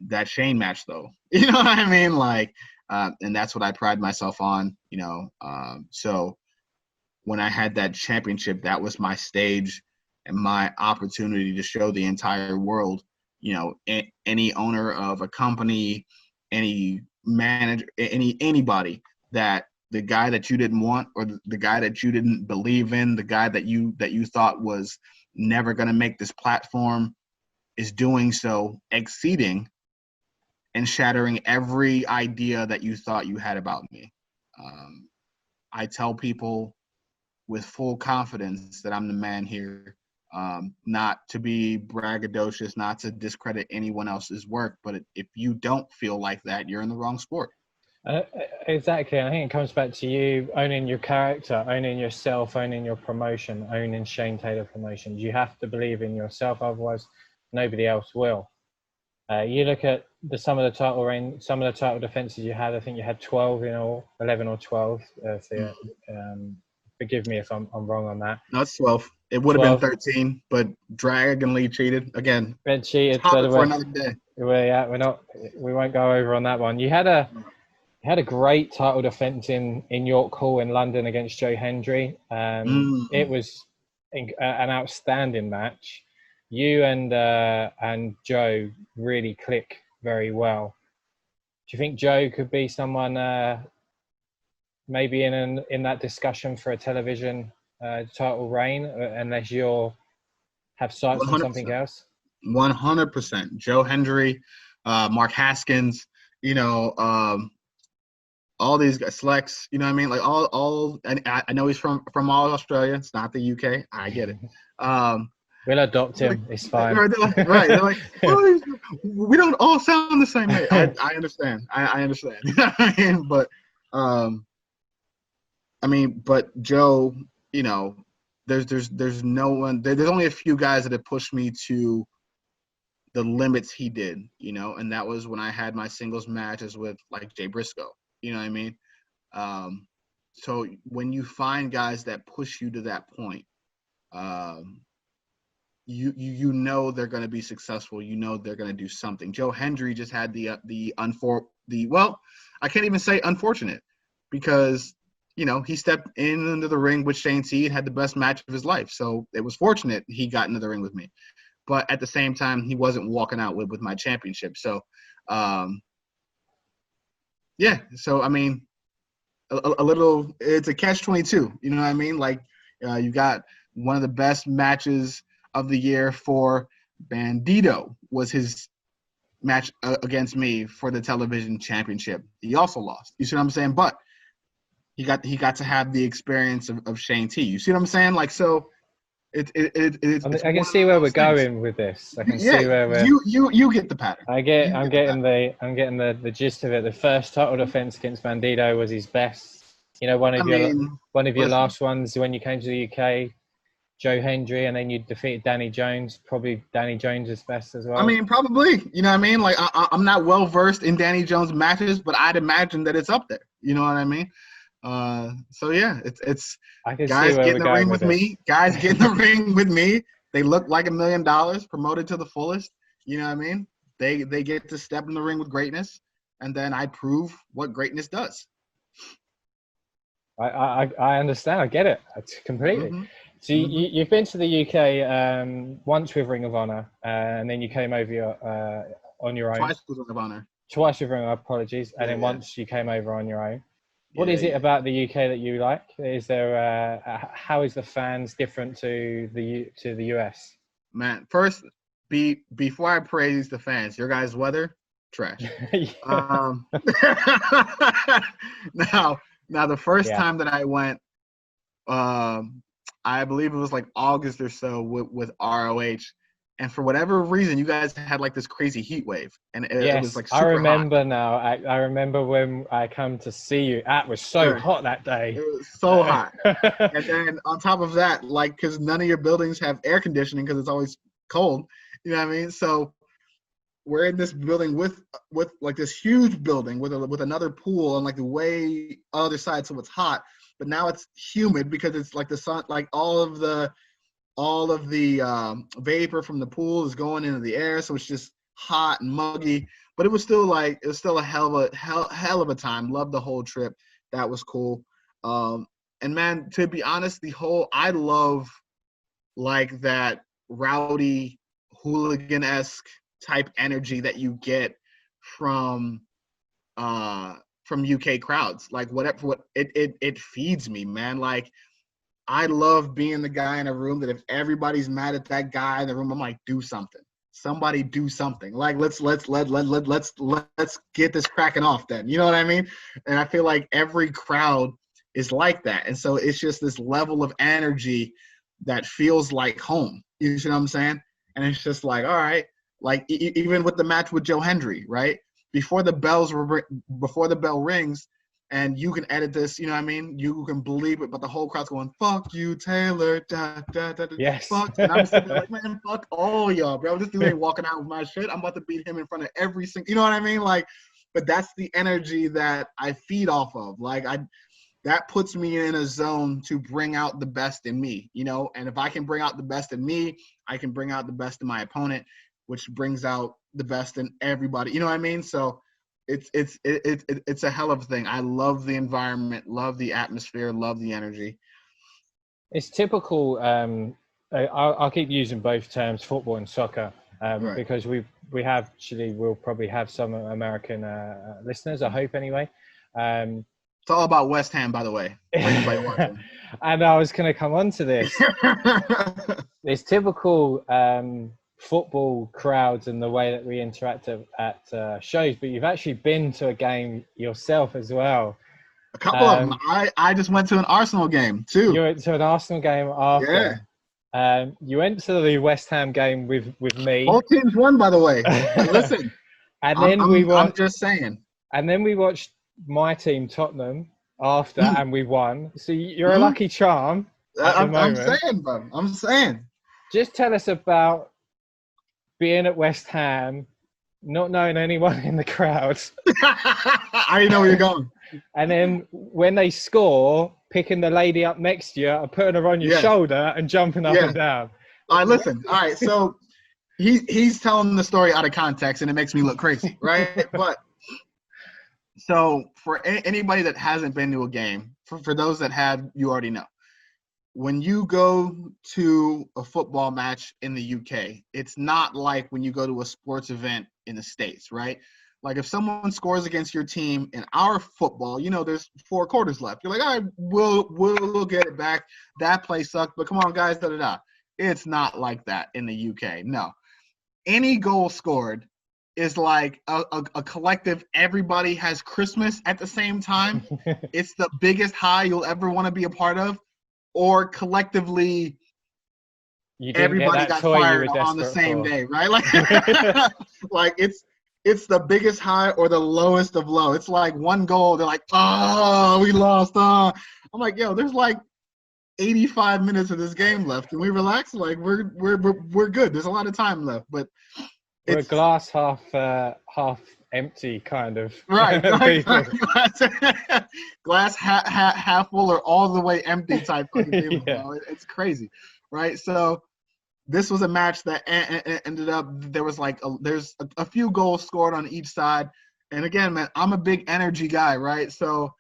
that Shane match though. You know what I mean? Like, and that's what I pride myself on, so when I had that championship, that was my stage and my opportunity to show the entire world, any owner of a company, any manager, anybody, that the guy that you didn't want, or the guy that you didn't believe in, the guy that you thought was never going to make this platform, is doing so, exceeding and shattering every idea that you thought you had about me. I tell people with full confidence that I'm the man here, not to be braggadocious, not to discredit anyone else's work, but if you don't feel like that, you're in the wrong sport. Exactly. I think it comes back to you owning your character, owning yourself, owning your promotion, owning Shane Taylor Promotions. You have to believe in yourself, otherwise nobody else will. You look at some of the title defenses you had. I think you had 12 in all, 11 or 12. Forgive me if I'm wrong on that. No, it's 12. It would have been 13, but Dragon Lee cheated again. Red cheated. Topic for another day. We won't go over on that one. You had a great title defense in York Hall in London against Joe Hendry. It was an outstanding match. You and Joe really click very well. Do you think Joe could be someone maybe in that discussion for a television title reign, unless you have sights 100%. On something else? 100%. Joe Hendry, Mark Haskins, all these guys, Slex, you know what I mean? Like all, and I know he's from all Australia. It's not the UK. I get it. We'll adopt him. It's fine. Right. They're like, oh, we don't all sound the same way. I understand. I understand. You know what I mean? But Joe, there's no one. There's only a few guys that have pushed me to the limits he did, and that was when I had my singles matches with like Jay Briscoe. You know what I mean? So when you find guys that push you to that point, you know they're going to be successful. They're going to do something. Joe Hendry just had I can't even say unfortunate, because he stepped into the ring with Shane T and had the best match of his life. So it was fortunate he got into the ring with me, but at the same time he wasn't walking out with my championship. So yeah. So I mean, a little, it's a catch-22. You know what I mean? Like you got one of the best matches of the year for Bandito was his match against me for the television championship. He also lost. You see what I'm saying? But he got to have the experience of Shane T. You see what I'm saying? Like, so it's I can see where we're going with this. I can see where we're. You get the pattern. I'm getting the gist of it. The first title defense against Bandito was his best. One of your last ones when you came to the UK. Joe Hendry, and then you defeated Danny Jones. Probably Danny Jones' best as well. I mean, probably. You know what I mean? Like, I'm not well versed in Danny Jones matches, but I'd imagine that it's up there. You know what I mean? So yeah, it's I can guys see where get in the ring with me. Guys get in the ring with me, They look like $1 million promoted to the fullest. You know what I mean? They get to step in the ring with greatness, and then I prove what greatness does. I understand. I get it completely. Mm-hmm. So you've been to the UK once with Ring of Honor, and then you came over on your own. Twice with Ring of Honor. Twice with Ring of Honor, apologies. And then once you came over on your own. What is it about the UK that you like? Is there how is the fans different to the US? Man, first, before I praise the fans, your guys' weather, trash. Now the first time that I went, I believe it was like August or so with ROH, and for whatever reason, you guys had like this crazy heat wave, and it was like super I remember hot. now. I remember when I come to see you. It was so hot that day. It was so hot, and then on top of that, like because none of your buildings have air conditioning because it's always cold. You know what I mean? So we're in this building with like this huge building with another pool on like the way other side, so it's hot. But now it's humid because it's like the sun, like all of the vapor from the pool is going into the air, so it's just hot and muggy. But it was still a hell of a time. Loved the whole trip. That was cool. And man, to be honest, I love like that rowdy hooligan-esque type energy that you get from UK crowds. Like what it feeds me, man. Like I love being the guy in a room that if everybody's mad at that guy in the room, I'm like, do something. Somebody do something. Like let's get this cracking off then. You know what I mean? And I feel like every crowd is like that. And so it's just this level of energy that feels like home. You know what I'm saying? And it's just like, all right, like even with the match with Joe Hendry, right? Before the bell rings, and you can edit this, you know what I mean? You can believe it, but the whole crowd's going, fuck you, Taylor. Da, da, da, da, yes. Fuck. And I'm sitting there like, man, fuck all y'all, bro. This dude ain't walking out with my shit. I'm about to beat him in front of every single, you know what I mean? Like, but that's the energy that I feed off of. Like, that puts me in a zone to bring out the best in me, you know? And if I can bring out the best in me, I can bring out the best in my opponent, which brings out the best in everybody. You know what I mean? So it's a hell of a thing. I love the environment, love the atmosphere, love the energy. It's typical. I'll keep using both terms, football and soccer, Right. because we'll probably have some American listeners. I hope anyway. It's all about West Ham, by the way. And I was going to come on to this. It's typical football crowds and the way that we interact at shows, but you've actually been to a game yourself as well. A couple of them. I just went to an Arsenal game too. You went to an Arsenal game after. Yeah. You went to the West Ham game with me. Both teams won, by the way. Listen. And then I'm just saying. And then we watched my team, Tottenham, after, and we won. So you're a lucky charm. I'm saying, bro. I'm saying. Just tell us about being at West Ham, not knowing anyone in the crowd. I already know where you're going. And then when they score, picking the lady up next to you and putting her on your shoulder and jumping up and down. All right, listen. All right, so he's telling the story out of context, and it makes me look crazy, right? But so for anybody that hasn't been to a game, for those that have, you already know. When you go to a football match in the UK, it's not like when you go to a sports event in the States, right? Like if someone scores against your team in our football, you know, there's 4 quarters left. You're like, all right, we'll get it back. That play sucked, but come on, guys, da-da-da. It's not like that in the UK. No. Any goal scored is like a collective, everybody has Christmas at the same time. It's the biggest high you'll ever want to be a part of. Or collectively, everybody got fired on the same day, right? Like, like it's the biggest high or the lowest of low. It's like one goal, they're like, oh, we lost. I'm like, yo, there's like 85 minutes of this game left. Can we relax? Like, we're good. There's a lot of time left, but we're a glass half empty kind of. Right. Glass half full or all the way empty type fucking people. It's crazy, right? So this was a match that ended up, there was like there's a few goals scored on each side. And again, man, I'm a big energy guy, right? So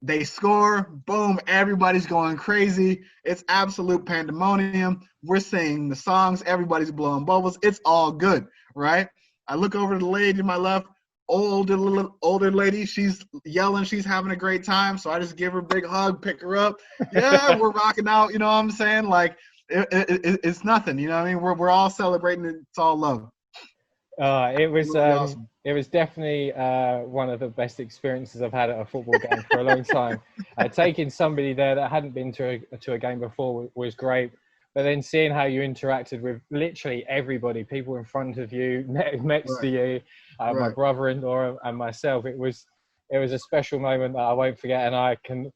they score, boom, everybody's going crazy. It's absolute pandemonium. We're singing the songs, everybody's blowing bubbles. It's all good, right? I look over to the lady to my left, older lady. She's yelling, she's having a great time. So I just give her a big hug, pick her up. Yeah, we're rocking out. You know what I'm saying? Like it's nothing. You know what I mean? We're all celebrating. It's all love. It was Really awesome. it was definitely one of the best experiences I've had at a football game for a long time. Taking somebody there that hadn't been to a game before was great, but then seeing how you interacted with literally everybody, people in front of you, next to you, my brother-in-law and myself, it was a special moment that I won't forget, and I can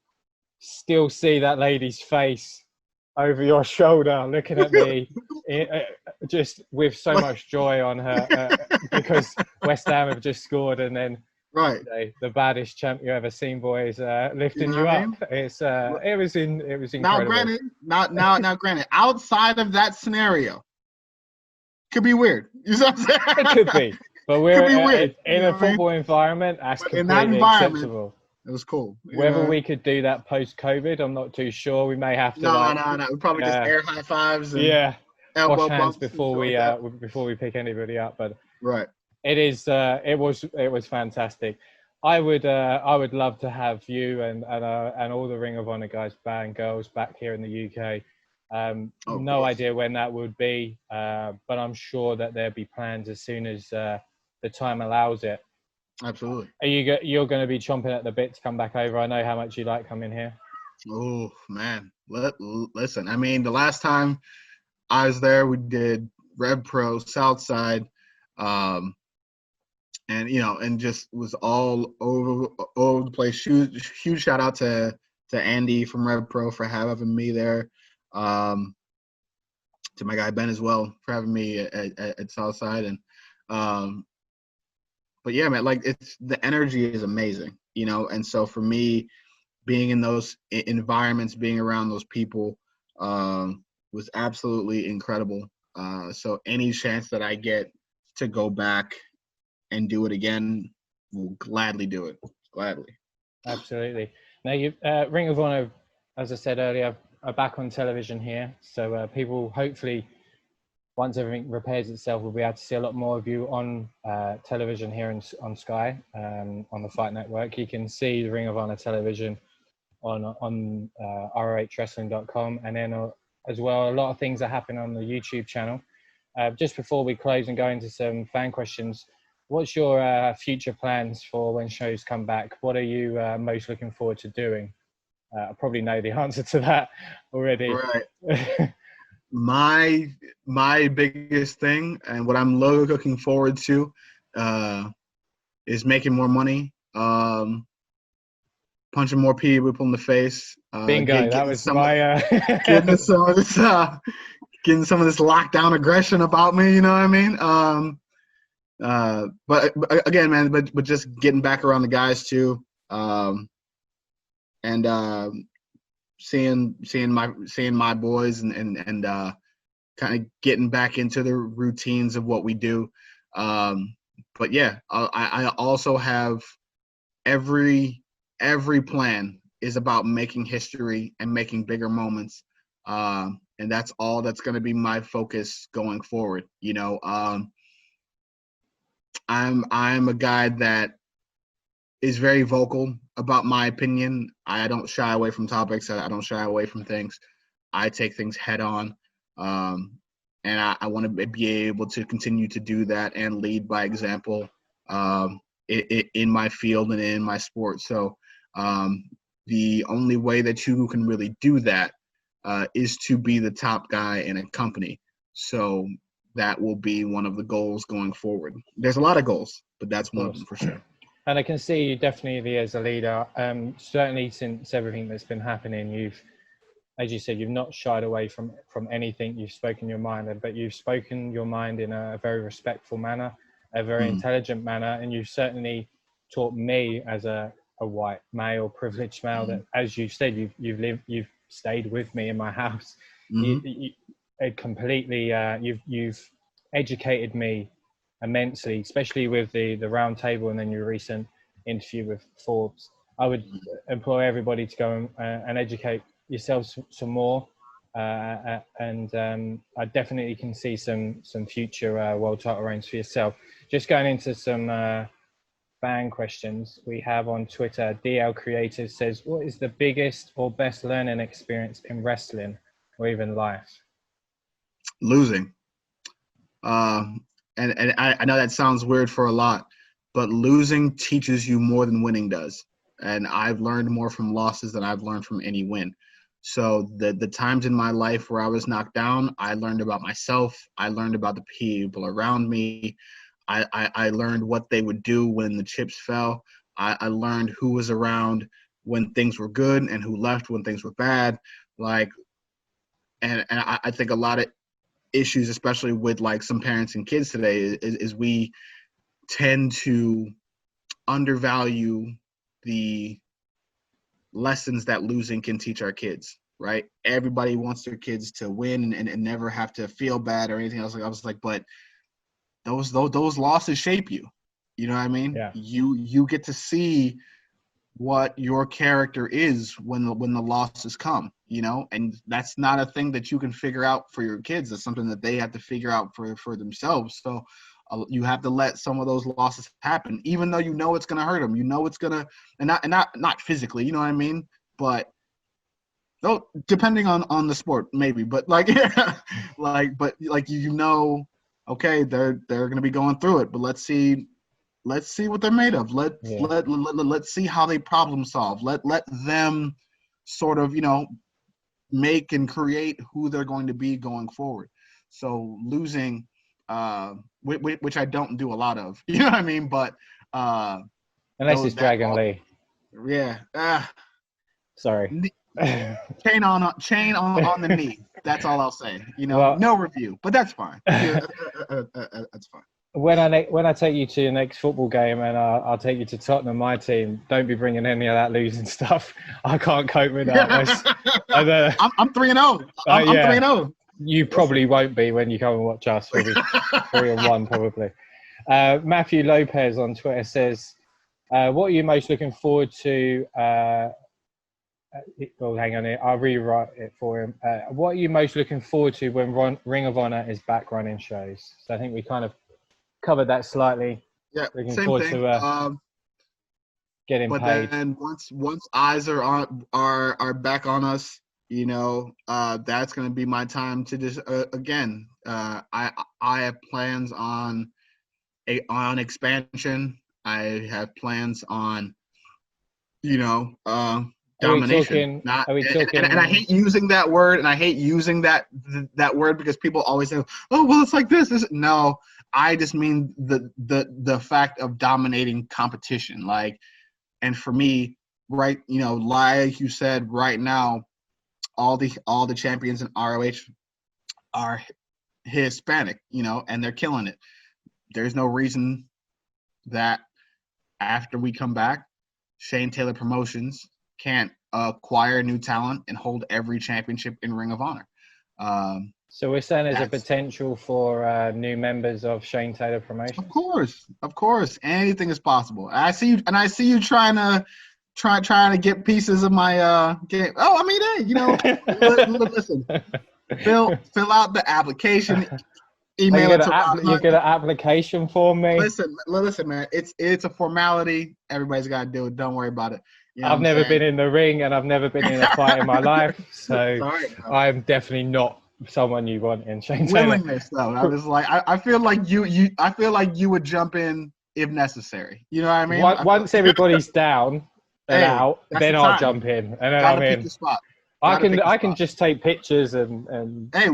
still see that lady's face over your shoulder looking at me just with so much joy on her because West Ham have just scored, and then the baddest champ you ever seen, boys, lifting you up. It's it was incredible. Now granted, outside of that scenario, could be weird. You know what I'm saying? It could be, but we're in a football environment. That's completely acceptable. It was cool. Whether we could do that post-COVID, I'm not too sure. We may have to. No. We probably just air high fives. And wash hands before we pick anybody up. But it was fantastic. I would love to have you and all the Ring of Honor guys and girls back here in the UK. No idea when that would be, but I'm sure that there'll be plans as soon as the time allows it. Absolutely. You're going to be chomping at the bit to come back over? I know how much you like coming here. Oh man, listen. I mean, the last time I was there, we did Rev Pro Southside, and and just was all over the place. Huge shout out to Andy from Rev Pro for having me there. To my guy Ben as well for having me at Southside, and but yeah, man, like the energy is amazing, and so for me, being in those environments, being around those people, was absolutely incredible. So any chance that I get to go back and do it again, will gladly do it. Gladly. Absolutely. Now, you Ring of Honor, as I said earlier, are back on television here, so people hopefully, once everything repairs itself, we'll be able to see a lot more of you on television here on Sky, on the Fight Network. You can see the Ring of Honor television on ROHWrestling.com, and then as well, a lot of things are happening on the YouTube channel. Just before we close and go into some fan questions, what's your future plans for when shows come back? What are you most looking forward to doing? I probably know the answer to that already. Right. My biggest thing and what I'm looking forward to is making more money, punching more people in the face. Bingo, that was my getting some of this lockdown aggression about me. You know what I mean? But again, man, but just getting back around the guys too, and seeing my boys and kind of getting back into the routines of what we do. But yeah, I also have every plan is about making history and making bigger moments. And that's all that's going to be my focus going forward. I'm a guy that is very vocal about my opinion. I don't shy away from topics. I don't shy away from things. I take things head on. And I want to be able to continue to do that and lead by example in my field and in my sport. So the only way that you can really do that is to be the top guy in a company. So that will be one of the goals going forward. There's a lot of goals, but that's one of them for sure. And I can see you definitely as a leader. Certainly since everything that's been happening, you've, as you said, you've not shied away from anything. You've spoken your mind, but you've spoken your mind in a very respectful manner, a very intelligent manner, and you've certainly taught me as a white male, privileged male, that, as you said, you've stayed with me in my house. it completely. You've educated me immensely, especially with the round table and then your recent interview with Forbes. I would implore everybody to go and educate yourselves some more. And I definitely can see some future world title reigns for yourself. Just going into some fan questions we have on Twitter. DL Creative says, "What is the biggest or best learning experience in wrestling or even life?" Losing. And I know that sounds weird for a lot, but losing teaches you more than winning does. And I've learned more from losses than I've learned from any win. So the times in my life where I was knocked down, I learned about myself. I learned about the people around me. I learned what they would do when the chips fell. I learned who was around when things were good and who left when things were bad. And I think a lot of issues, especially with like some parents and kids today, is we tend to undervalue the lessons that losing can teach our kids, right? Everybody wants their kids to win and never have to feel bad or anything else. I was like, but those losses shape you. You know what I mean? Yeah. You get to see what your character is when the losses come, and that's not a thing that you can figure out for your kids. It's something that they have to figure out for themselves. So you have to let some of those losses happen, even though it's going to hurt them. It's going to, and not physically, you know what I mean? But depending on the sport, maybe. But okay, they're going to be going through it, but let's see what they're made of. Let's see how they problem solve. Let them sort of, make and create who they're going to be going forward. So losing, which I don't do a lot of, you know what I mean? But unless it's Dragon Lee. Yeah. Sorry. Chain on the knee. That's all I'll say. No review, but that's fine. Yeah, that's fine. When I take you to your next football game and I'll take you to Tottenham, my team, don't be bringing any of that losing stuff. I can't cope with that. I'm 3-0. I'm 3-0. You probably won't be when you come and watch us. We'll be 3-1 probably. Matthew Lopez on Twitter says, what are you most looking forward to? Hang on here. I'll rewrite it for him. What are you most looking forward to when Ring of Honor is back running shows? So I think we kind of covered that slightly. Yeah, looking same forward thing. To getting paid. But then once eyes are back on us, that's going to be my time to just again. I have plans on expansion. I have plans on domination. Are we talking? And I hate using that word, and I hate using that word because people always say, "Oh, well, it's like this." No, I just mean the fact of dominating competition. And for me, right, like you said, right now, all the champions in ROH are Hispanic, and they're killing it. There's no reason that after we come back, Shane Taylor Promotions can't acquire new talent and hold every championship in Ring of Honor. So we're saying there's a potential for new members of Shane Taylor Promotions. Of course, anything is possible. I see you trying to get pieces of my game. Oh, I mean, hey, listen, fill out the application. Email it to you get an application for me. Listen, man. It's a formality. Everybody's got to do it. Don't worry about it. I've never been in the ring and I've never been in a fight in my life, so I'm definitely not someone you want in Shane Taylor. Willingness, though. I was like, I feel like you would jump in if necessary. You know what I mean? Once everybody's down and out, then I'll jump in, and then I'm in. I can just take pictures and hey,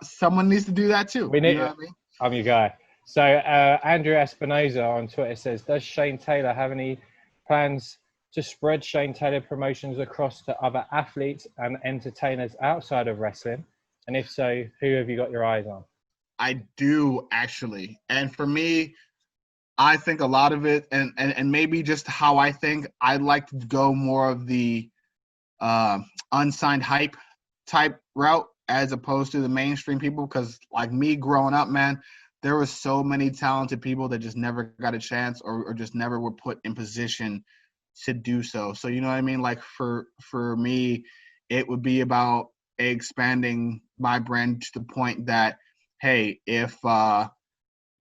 someone needs to do that too. We need. You know what I mean? I'm your guy. So Andrew Espinoza on Twitter says, does Shane Taylor have any plans to spread Shane Taylor Promotions across to other athletes and entertainers outside of wrestling? And if so, who have you got your eyes on? I do, actually. And for me, I think a lot of it, and maybe just how I think, I'd like to go more of the unsigned hype type route. as opposed to the mainstream people, because like me growing up, man, there were so many talented people that just never got a chance or just never were put in position to do so. So, you know what I mean? Like for me, it would be about expanding my brand to the point that, hey, if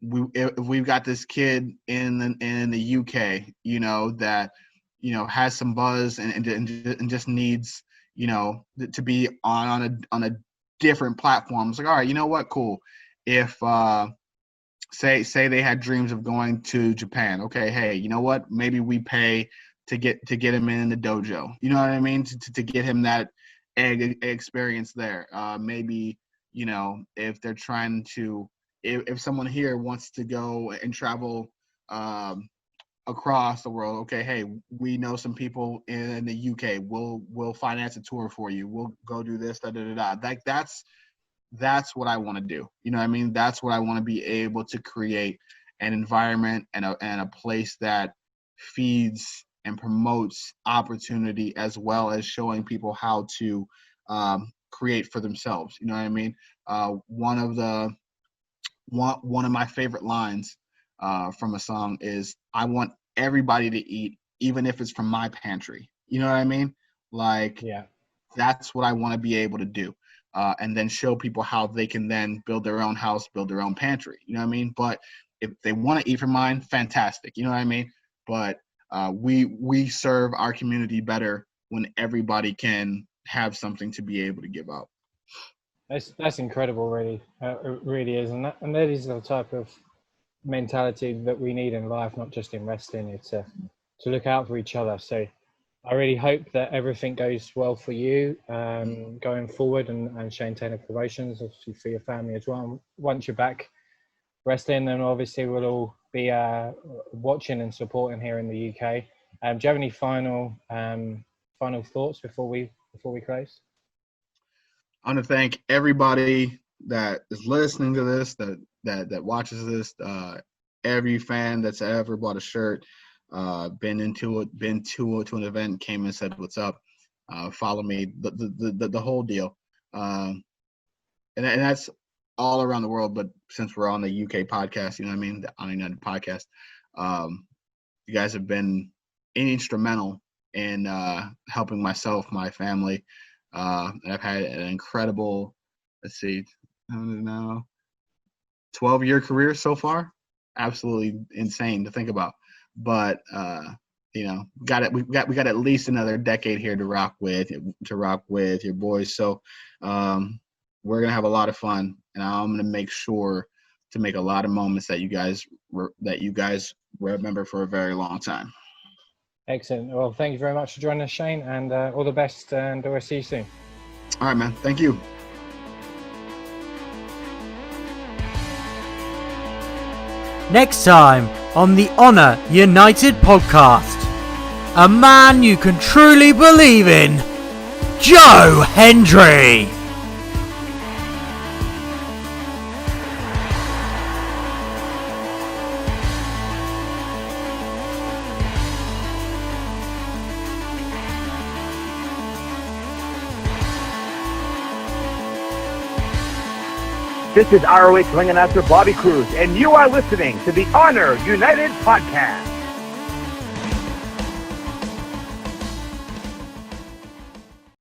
we've got this kid in the UK, you know, that, you know, has some buzz and just needs, you know, to be on a different platform. It's like, all right, you know what, cool. If say they had dreams of going to Japan, okay, hey, you know what, maybe we pay to get him in the dojo. You know what I mean? To get him that experience there. Maybe, you know, if they're trying to, if someone here wants to go and travel across the world, okay, hey, we know some people in the UK. We'll finance a tour for you. We'll go do this, Like that's what I want to do. You know what I mean? That's what I want to be able to create, an environment and a place that feeds and promotes opportunity, as well as showing people how to create for themselves. You know what I mean? One of my favorite lines from a song is, I want everybody to eat, even if it's from my pantry. You know what I mean? Like, yeah, that's what I want to be able to do. And then show people how they can then build their own house, build their own pantry. You know what I mean? But if they want to eat from mine, fantastic. You know what I mean? But we serve our community better when everybody can have something to be able to give out. That's incredible, really. It really is, and that is the type of mentality that we need in life, not just in wrestling. It's to look out for each other. So I really hope that everything goes well for you going forward, and Shane Taylor Promotions, obviously for your family as well. Once you're back wrestling, then obviously we'll all be watching and supporting here in the UK. Do you have any final thoughts before we close? I want to thank everybody that is listening to this, that watches this, every fan that's ever bought a shirt, been to an event, came and said what's up, follow me, the whole deal, and that's all around the world. But since we're on the UK podcast, you know what I mean, the On United podcast, you guys have been instrumental in helping myself, my family, and I've had an incredible, 12-year career so far. Absolutely insane to think about. But you know, we got at least another decade here to rock with your boys. So we're gonna have a lot of fun, and I'm gonna make sure to make a lot of moments that you guys remember for a very long time. Excellent. Well, thank you very much for joining us, Shane, and all the best, and we'll see you soon. All right, man. Thank you. Next time on the Honor United podcast, a man you can truly believe in, Joe Hendry. This is ROH Ring Announcer Bobby Cruz, and you are listening to the Honor United Podcast.